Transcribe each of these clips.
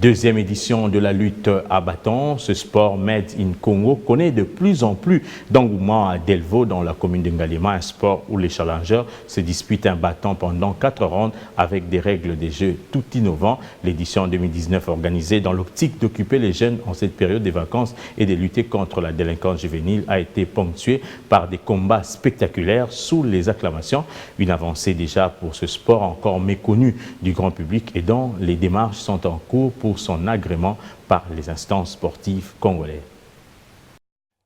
Deuxième édition de la lutte à bâton, ce sport Made in Congo connaît de plus en plus d'engouement à Delvaux dans la commune de Ngaliema, un sport où les challengeurs se disputent un bâton pendant 4 rounds avec des règles de jeu tout innovants. L'édition 2019 organisée dans l'optique d'occuper les jeunes en cette période des vacances et de lutter contre la délinquance juvénile a été ponctuée par des combats spectaculaires sous les acclamations. Une avancée déjà pour ce sport encore méconnu du grand public et dont les démarches sont en cours pour son agrément par les instances sportives congolaises.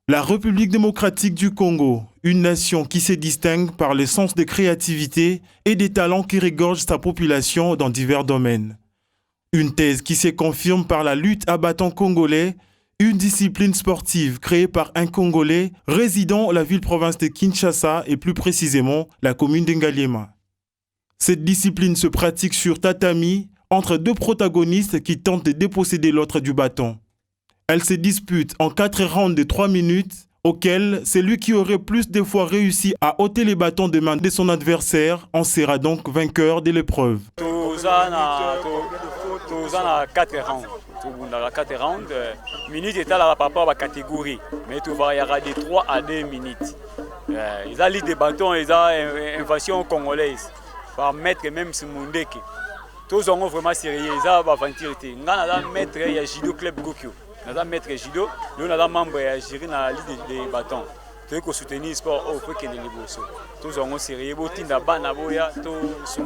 La République démocratique du Congo, une nation qui se distingue par le sens de créativité et des talents qui regorgent sa population dans divers domaines. Une thèse qui se confirme par la lutte à bâton congolais, une discipline sportive créée par un Congolais résidant la ville-province de Kinshasa et plus précisément la commune d'Ngaliema. Cette discipline se pratique sur tatami, entre deux protagonistes qui tentent de déposséder l'autre du bâton. Elle se dispute en 4 rounds de 3 minutes, auxquels celui qui aurait plus de fois réussi à ôter les bâtons de main de son adversaire en sera donc vainqueur de l'épreuve. Tous en 4 rounds. Dans la 4 rounds, minutes est à la par catégorie, mais il y aura de 3 à 2 minutes. Ils ont des bâtons, ils ont une invasion congolaise, par maître même Simondeke. Tous ont vraiment sérieux, ils ont aventure. Nous avons maître de judo club Gokyo. Nous avons maître judo, nous avons membre de jury dans la ligue des bâtons. Nous avons soutenu le sport au fait que les Liboso. Tous ont sérieux, Botinda Banaboya, tous sont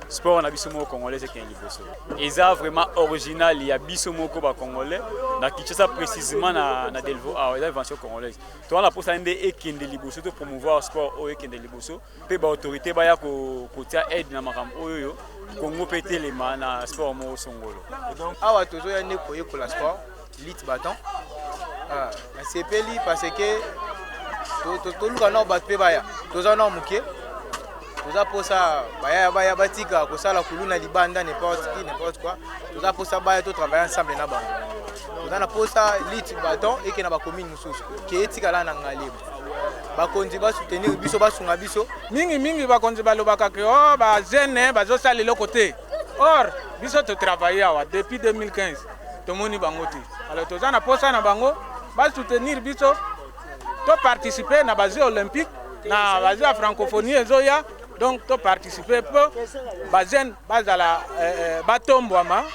sport na bisomo congolais qui est Liboso. Ils sont vraiment original, il y a bisomo congolais. Na Kinshasa précisément na Delvaux, à l'invention congolaise. Toi la poste ande ekende Liboso pour promouvoir le sport au ekende Liboso. Pe ba autorité ba ya ko tia aide na makambo oyo. Congo pété les mains na sport mo songolo. Donc awa tozo ya ne koye ko la sport lit bâton. Ah, c'est peli parce que tout le monde bat pe baya. Tozo na muke. Tozo posa baya batika ko sala kuluna libanda n'importe quoi. Tozo posa baya to travailler ensemble na bango. Tozo na posa lit bâton et que na ba commune mususu. Ke etika la na Ngaliema. Bakonzi ba soutenir biso ba sunga biso mingi bakonzi balobaka ke oh ba jeune bazo sala le côté or biso to travailler awa depuis 2015 to moni bango ti alors to zana posa na bango ba soutenir biso to participer na base olympique na base francophonie ezoya donc to participer peu ba jeune bazala batombwama.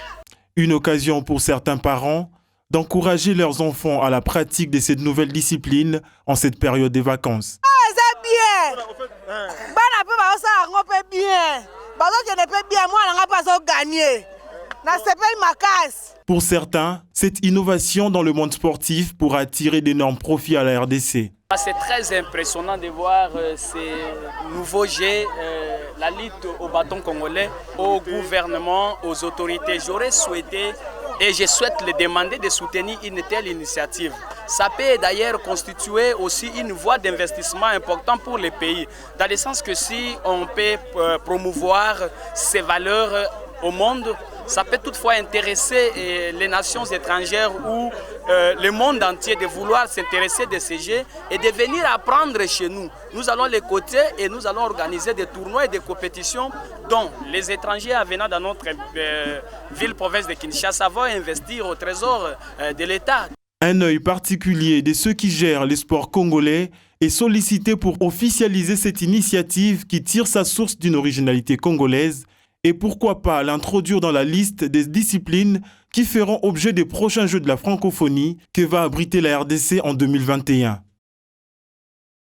Une occasion pour certains parents d'encourager leurs enfants à la pratique de cette nouvelle discipline en cette période des vacances. C'est bien. Pour certains, cette innovation dans le monde sportif pourra tirer d'énormes profits à la RDC. C'est très impressionnant de voir ces nouveaux jeux, la lutte au bâton congolais, au gouvernement, aux autorités. J'aurais souhaité et je souhaite les demander de soutenir une telle initiative. Ça peut d'ailleurs constituer aussi une voie d'investissement importante pour les pays, dans le sens que si on peut promouvoir ces valeurs au monde, ça peut toutefois intéresser les nations étrangères ou le monde entier de vouloir s'intéresser de ces jeux et de venir apprendre chez nous. Nous allons les coter et nous allons organiser des tournois et des compétitions dont les étrangers venant dans notre ville-province de Kinshasa vont investir au trésor de l'État. Un œil particulier de ceux qui gèrent les sports congolais est sollicité pour officialiser cette initiative qui tire sa source d'une originalité congolaise et pourquoi pas l'introduire dans la liste des disciplines qui feront objet des prochains Jeux de la francophonie que va abriter la RDC en 2021.